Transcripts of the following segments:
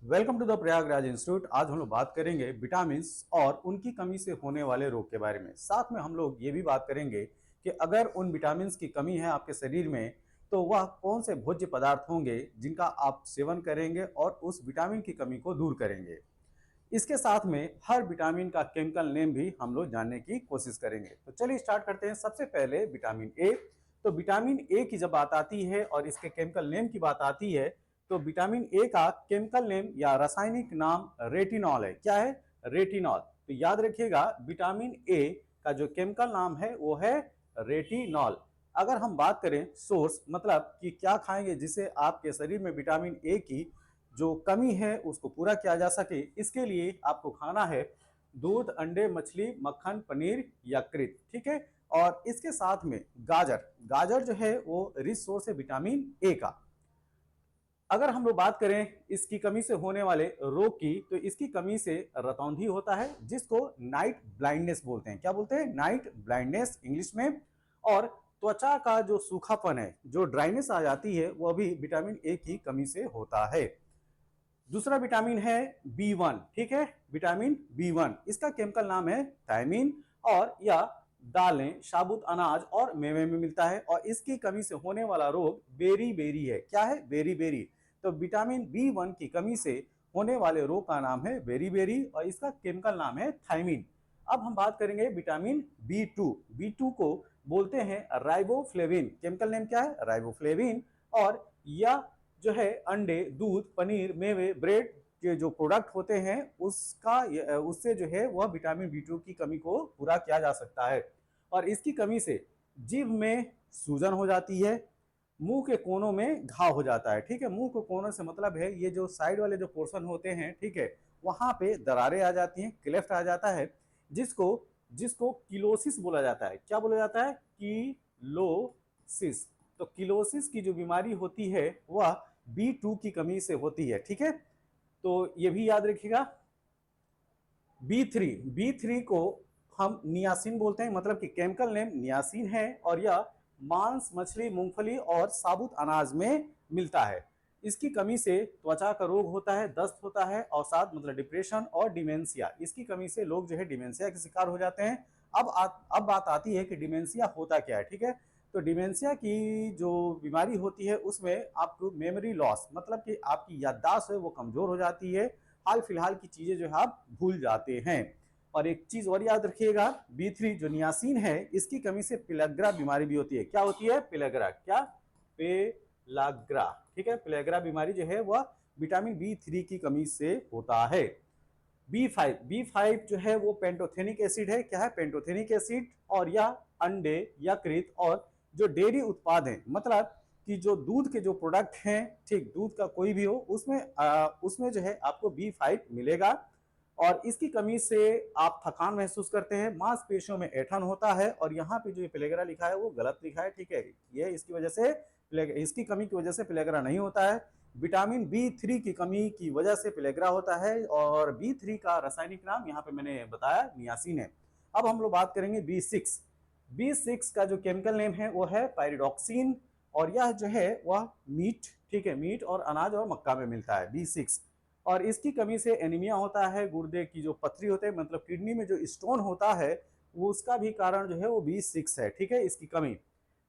Welcome to the Prayagraj institute. आज हम लोग बात करेंगे विटामिन और उनकी कमी से होने वाले रोग के बारे में। साथ में हम लोग ये भी बात करेंगे कि अगर उन विटामिन की कमी है आपके शरीर में तो वह कौन से भोज्य पदार्थ होंगे जिनका आप सेवन करेंगे और उस विटामिन की कमी को दूर करेंगे। इसके साथ में हर विटामिन का केमिकल नेम भी हम लोग जानने की कोशिश करेंगे। तो चलिए स्टार्ट करते हैं। सबसे पहले विटामिन ए। तो विटामिन ए की जब बात आती है और इसके केमिकल नेम की बात आती है तो विटामिन ए का केमिकल नेम या रासायनिक नाम रेटिनॉल है। क्या है? रेटिनॉल। तो याद रखिएगा विटामिन ए का जो केमिकल नाम है वो है रेटिनॉल। अगर हम बात करें सोर्स मतलब कि क्या खाएंगे जिससे आपके शरीर में विटामिन ए की जो कमी है उसको पूरा किया जा सके, इसके लिए आपको खाना है दूध, अंडे, मछली, मक्खन, पनीर, यकृत। ठीक है। और इसके साथ में गाजर। गाजर जो है वो रिच सोर्स है विटामिन ए का। अगर हम लोग बात करें इसकी कमी से होने वाले रोग की तो इसकी कमी से रतौंधी होता है जिसको नाइट ब्लाइंडनेस बोलते हैं। क्या बोलते हैं? नाइट ब्लाइंडनेस इंग्लिश में। और त्वचा का जो सूखापन है, जो ड्राइनेस आ जाती है, वह भी विटामिन ए की कमी से होता है। दूसरा विटामिन है बी 1। ठीक है, विटामिन बी 1, इसका केमिकल नाम है थायमीन। और यह दालें, साबुत अनाज और मेवे में मिलता है। और इसकी कमी से होने वाला रोग बेरी बेरी है। क्या है? Beriberi. तो विटामिन बी 1 की कमी से होने वाले रोग का नाम है बेरी बेरी और इसका केमिकल नाम है थायमीन। अब हम बात करेंगे विटामिन बी 2। बी 2 को बोलते हैं राइबोफ्लेविन। केमिकल नेम क्या है? राइबोफ्लेविन। और यह जो है अंडे, दूध, पनीर, मेवे, ब्रेड के जो प्रोडक्ट होते हैं उससे जो है वह विटामिन बी 2 की कमी को पूरा किया जा सकता है। और इसकी कमी से जीभ में सूजन हो जाती है, मुंह के कोनों में घाव हो जाता है। ठीक है, मुंह के कोनों से मतलब है ये जो साइड वाले जो पोर्शन होते हैं, ठीक है, वहां पे दरारें आ जाती हैं, क्लेफ्ट आ जाता है, जिसको जिसको किलोसिस बोला जाता है। क्या बोला जाता है? किलोसिस। तो किलोसिस की जो बीमारी होती है वह बी 2 की कमी से होती है। ठीक है, तो ये भी याद रखिएगा। बी 3 को हम नियासिन बोलते हैं, मतलब कि केमिकल नेम नियासिन है। और यह मांस, मछली, मूंगफली और साबुत अनाज में मिलता है। इसकी कमी से त्वचा का रोग होता है, दस्त होता है, अवसाद मतलब डिप्रेशन और डिमेंशिया। इसकी कमी से लोग जो है डिमेंशिया के शिकार हो जाते हैं। अब बात आती है कि डिमेंशिया होता क्या है। ठीक है, तो डिमेंशिया की जो बीमारी होती है उसमें आपको मेमोरी लॉस मतलब कि आपकी याददाश्त है वो कमजोर हो जाती है, हाल फिलहाल की चीजें जो है आप भूल जाते हैं। और एक चीज और याद रखिएगा, बी 3 जो नियासिन है इसकी कमी से पिलग्रा बीमारी भी होती है। क्या होती है? पिलग्रा। क्या? पेलाग्रा। ठीक है, पिलग्रा बीमारी जो है वह विटामिन बी 3 की कमी से होता है। बी 5 जो है वो पेंटोथेनिक एसिड है। क्या है? Pantothenic acid. और यह अंडे, यकृत और जो डेयरी उत्पाद हैं, मतलब कि जो दूध के जो प्रोडक्ट हैं, ठीक, दूध का कोई भी हो उसमें जो है आपको बी 5 मिलेगा। और इसकी कमी से आप थकान महसूस करते हैं, मांसपेशियों में ऐंठन होता है। और यहाँ पे जो प्लेगरा लिखा है वो गलत लिखा है। ठीक है, ये इसकी वजह से इसकी कमी की वजह से प्लेगरा नहीं होता है। विटामिन बी 3 की कमी की वजह से प्लेगरा होता है। और बी 3 का रासायनिक नाम यहाँ पे मैंने बताया नियासिन है। अब हम लोग बात करेंगे बी 6 का जो केमिकल नेम है वो है पायरिडॉक्सिन। और यह जो है वह मीट, ठीक है, मीट और अनाज और मक्का में मिलता है बी 6। और इसकी कमी से एनीमिया होता है, गुर्दे की जो पथरी होते हैं मतलब किडनी में जो स्टोन होता है वो उसका भी कारण जो है वो बी 6 है। ठीक है, इसकी कमी।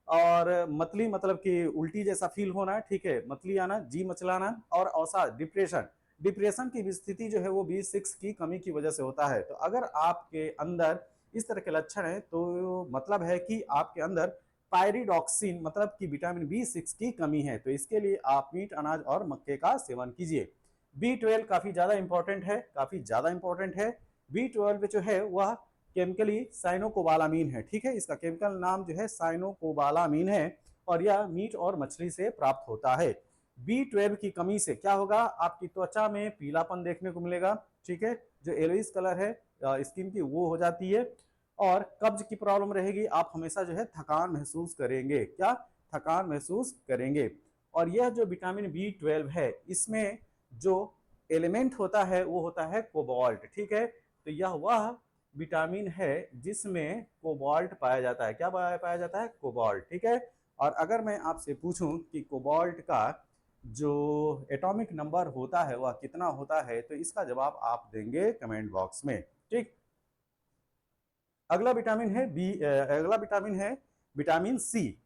और मतली मतलब कि उल्टी जैसा फील होना, ठीक है, मतली आना, जी मचलाना और अवसाद, डिप्रेशन। डिप्रेशन की स्थिति जो है वो बी 6 की कमी की वजह से होता है। तो अगर आपके अंदर इस तरह के लक्षण है तो मतलब है कि आपके अंदर पायरिडॉक्सिन मतलब कि विटामिन बी 6 की कमी है। तो इसके लिए आप मीट, अनाज और मक्के का सेवन कीजिए। बी 12 काफी ज्यादा इंपॉर्टेंट है, काफी ज्यादा इंपॉर्टेंट है। बी 12 जो है वह केमिकली साइनोकोबालामीन है। ठीक है, इसका केमिकल नाम जो है साइनोकोबालामीन है। और यह मीट और मछली से प्राप्त होता है। बी 12 की कमी से क्या होगा? आपकी त्वचा में पीलापन देखने को मिलेगा। ठीक है, जो येलोइश कलर है स्किन की वो हो जाती है। और कब्ज की प्रॉब्लम रहेगी, आप हमेशा जो है थकान महसूस करेंगे। क्या? थकान महसूस करेंगे। और यह जो विटामिन बी 12 है इसमें जो एलिमेंट होता है वो होता है कोबाल्ट। ठीक है, तो यह वह विटामिन है जिसमें कोबाल्ट पाया जाता है। क्या पाया जाता है? कोबाल्ट। ठीक है, और अगर मैं आपसे पूछूं कि कोबाल्ट का जो एटॉमिक नंबर होता है वह कितना होता है, तो इसका जवाब आप देंगे कमेंट बॉक्स में। ठीक, अगला विटामिन है विटामिन सी।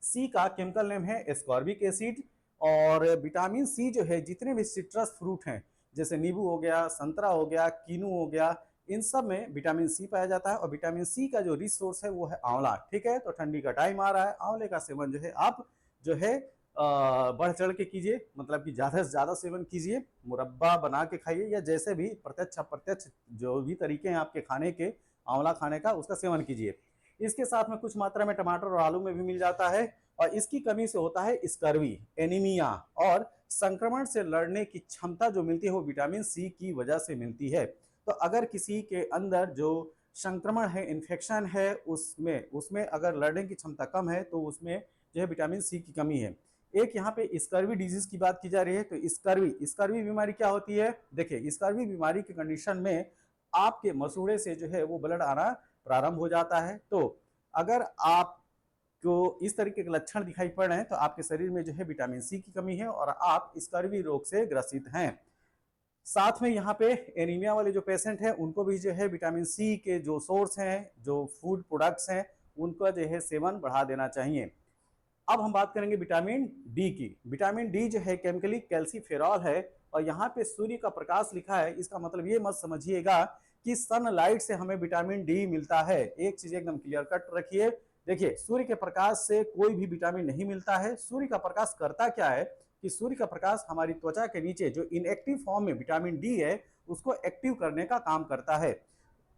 सी का केमिकल नेम है एस्कॉर्बिक एसिड। और विटामिन सी जो है जितने भी सिट्रस फ्रूट हैं, जैसे नींबू हो गया, संतरा हो गया, कीनू हो गया, इन सब में विटामिन सी पाया जाता है। और विटामिन सी का जो रिच सोर्स है वो है आंवला। ठीक है, तो ठंडी का टाइम आ रहा है, आंवले का सेवन जो है आप जो है बढ़ चढ़ के कीजिए, मतलब कि ज्यादा से ज्यादा सेवन कीजिए, मुरब्बा बना के खाइए, या जैसे भी प्रत्यक्ष अप्रत्यक्ष जो भी तरीके हैं आपके खाने के आंवला खाने का, उसका सेवन कीजिए। इसके साथ में कुछ मात्रा में टमाटर और आलू में भी मिल जाता है। और इसकी कमी से होता है स्कर्वी, एनीमिया, और संक्रमण से लड़ने की क्षमता जो मिलती है वो विटामिन सी की वजह से मिलती है। तो अगर किसी के अंदर जो संक्रमण है, इन्फेक्शन है, उसमें उसमें अगर लड़ने की क्षमता कम है तो उसमें जो है विटामिन सी की कमी है। एक यहाँ पे स्कर्वी डिजीज की बात की जा रही है। तो स्कर्वी बीमारी क्या होती है? देखिए, स्कर्वी बीमारी की कंडीशन में आपके मसूड़े से जो है वो ब्लड आना प्रारंभ हो जाता है। तो अगर आप को इस तरीके के लक्षण दिखाई पड़ रहे हैं तो आपके शरीर में जो है विटामिन सी की कमी है और आप स्कर्वी रोग से ग्रसित हैं। साथ में यहाँ पे एनीमिया वाले जो पेशेंट हैं उनको भी जो है विटामिन सी के जो सोर्स हैं, जो फूड प्रोडक्ट्स हैं, उनका जो है सेवन बढ़ा देना चाहिए। अब हम बात करेंगे विटामिन डी की। विटामिन डी जो है केमिकली कैल्सीफेरॉल है। और यहाँ पे सूर्य का प्रकाश लिखा है, इसका मतलब ये मत समझिएगा कि सनलाइट से हमें विटामिन डी मिलता है। एक चीज एकदम क्लियर कट रखिए, देखिए सूर्य के प्रकाश से कोई भी विटामिन नहीं मिलता है। सूर्य का प्रकाश करता क्या है कि सूर्य का प्रकाश हमारी त्वचा के नीचे जो इनएक्टिव फॉर्म में विटामिन डी है उसको एक्टिव करने का काम करता है।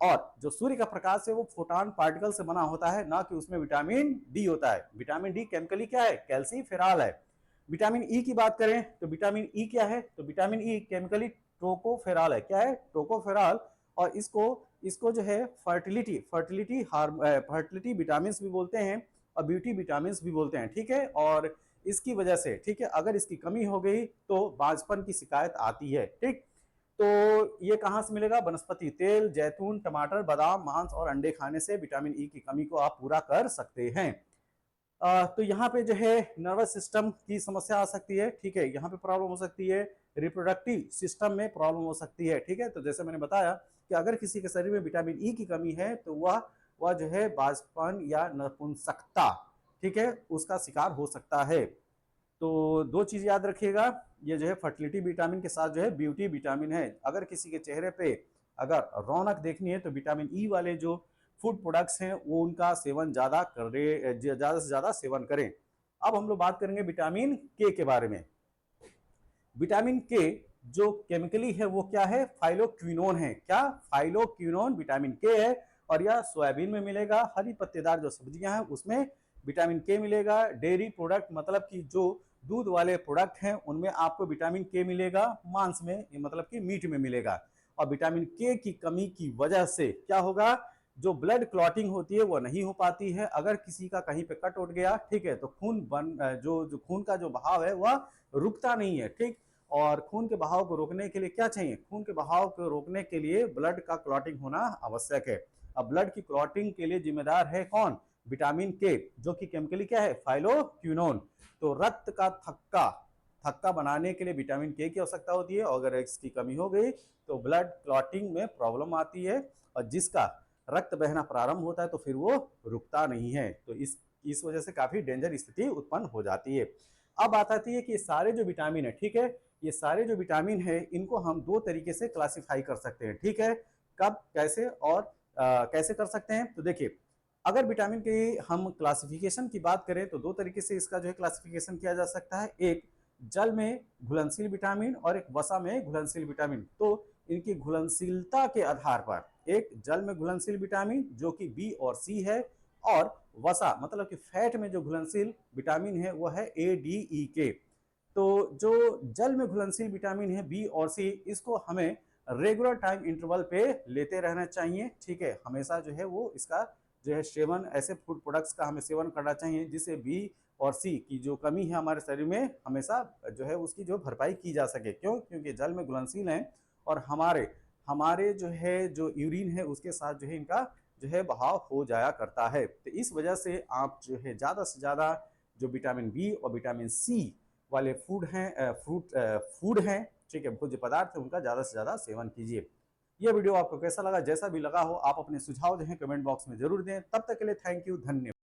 और जो सूर्य का प्रकाश है वो फोटॉन पार्टिकल से बना होता है, ना कि उसमें विटामिन डी होता है। विटामिन डी केमिकली क्या है? कैल्सीफेरॉल है। विटामिन ई की बात करें तो विटामिन ई क्या है? तो विटामिन ई केमिकली टोकोफेरॉल है। क्या है? टोकोफेरॉल। और इसको इसको जो है फर्टिलिटी विटामिन भी बोलते हैं और ब्यूटी विटामिन भी बोलते हैं। ठीक है, और इसकी वजह से, ठीक है, अगर इसकी कमी हो गई तो बांझपन की शिकायत आती है। ठीक, तो ये कहाँ से मिलेगा? वनस्पति तेल, जैतून, टमाटर, बादाम, मांस और अंडे खाने से विटामिन ई की कमी को आप पूरा कर सकते हैं। तो यहाँ पे जो है नर्वस सिस्टम की समस्या आ सकती है। ठीक है, यहाँ पे प्रॉब्लम हो सकती है, रिप्रोडक्टिव सिस्टम में प्रॉब्लम हो सकती है। ठीक है, तो जैसे मैंने बताया कि अगर किसी के शरीर में विटामिन ई की कमी है तो वह जो है बांझपन या नपुंसकता, ठीक है, उसका शिकार हो सकता है। तो दो चीज याद रखिएगा, ये जो है फर्टिलिटी विटामिन के साथ जो है ब्यूटी विटामिन है। अगर किसी के चेहरे पे अगर रौनक देखनी है तो विटामिन ई वाले जो फूड प्रोडक्ट्स हैं वो उनका सेवन ज्यादा से ज्यादा सेवन करें। अब हम लोग बात करेंगे विटामिन के बारे में। विटामिन के जो केमिकली है वो क्या है? फाइलोक्विनोन है। क्या? फाइलोक्विनोन विटामिन के है। और यह सोयाबीन में मिलेगा, हरी पत्तेदार जो सब्जियां हैं उसमें विटामिन के मिलेगा। डेयरी प्रोडक्ट मतलब कि जो दूध वाले प्रोडक्ट हैं उनमें आपको विटामिन के मिलेगा। मांस में मतलब कि मीट में मिलेगा। और विटामिन के की कमी की वजह से क्या होगा? जो ब्लड क्लॉटिंग होती है वो नहीं हो पाती है। अगर किसी का कहीं पे कट उठ गया, ठीक है, तो जो खून का जो बहाव है वह रुकता नहीं है। ठीक, और खून के बहाव को रोकने के लिए क्या चाहिए? खून के बहाव को रोकने के लिए ब्लड का क्लॉटिंग होना आवश्यक है। अब ब्लड की क्लॉटिंग के लिए जिम्मेदार है कौन? विटामिन के, जो कि केमिकली क्या है? फाइलोक्विनोन। तो रक्त का थक्का बनाने के लिए विटामिन के की आवश्यकता होती है। और अगर इसकी कमी हो गई तो ब्लड क्लॉटिंग में प्रॉब्लम आती है और जिसका रक्त बहना प्रारंभ होता है तो फिर वो रुकता नहीं है। तो इस वजह से काफी डेंजर स्थिति उत्पन्न हो जाती है। अब बात आती है कि ये सारे जो विटामिन है, ठीक है, ये सारे जो विटामिन है इनको हम दो तरीके से क्लासिफाई कर सकते हैं। ठीक है, कब, कैसे और कैसे कर सकते हैं? तो देखिए, अगर विटामिन की हम क्लासिफिकेशन की बात करें तो दो तरीके से इसका जो है क्लासिफिकेशन किया जा सकता है। एक जल में घुलनशील विटामिन और एक वसा में घुलनशील विटामिन। तो इनकी घुलनशीलता के आधार पर एक जल में घुलनशील विटामिन जो कि बी और सी है, और वसा मतलब कि फैट में जो घुलनशील विटामिन है वो है ए डी ई के। तो जो जल में घुलनशील विटामिन है बी और सी, इसको हमें रेगुलर टाइम इंटरवल पे लेते रहना चाहिए। ठीक है, हमेशा जो है वो इसका जो है सेवन, ऐसे फूड प्रोडक्ट्स का हमें सेवन करना चाहिए जिससे बी और सी की जो कमी है हमारे शरीर में हमेशा जो है उसकी जो भरपाई की जा सके। क्यों? क्योंकि जल में घुलनशील हैं और हमारे हमारे जो है जो यूरिन है उसके साथ जो है इनका जो है बहाव हो जाया करता है। तो इस वजह से आप जो है ज़्यादा से ज़्यादा जो विटामिन बी और विटामिन सी वाले फूड हैं, ठीक है, भोज्य पदार्थ है, उनका ज़्यादा से ज़्यादा सेवन कीजिए। यह वीडियो आपको कैसा लगा, जैसा भी लगा हो आप अपने सुझाव जो हैं कमेंट बॉक्स में जरूर दें। तब तक के लिए थैंक यू, धन्यवाद।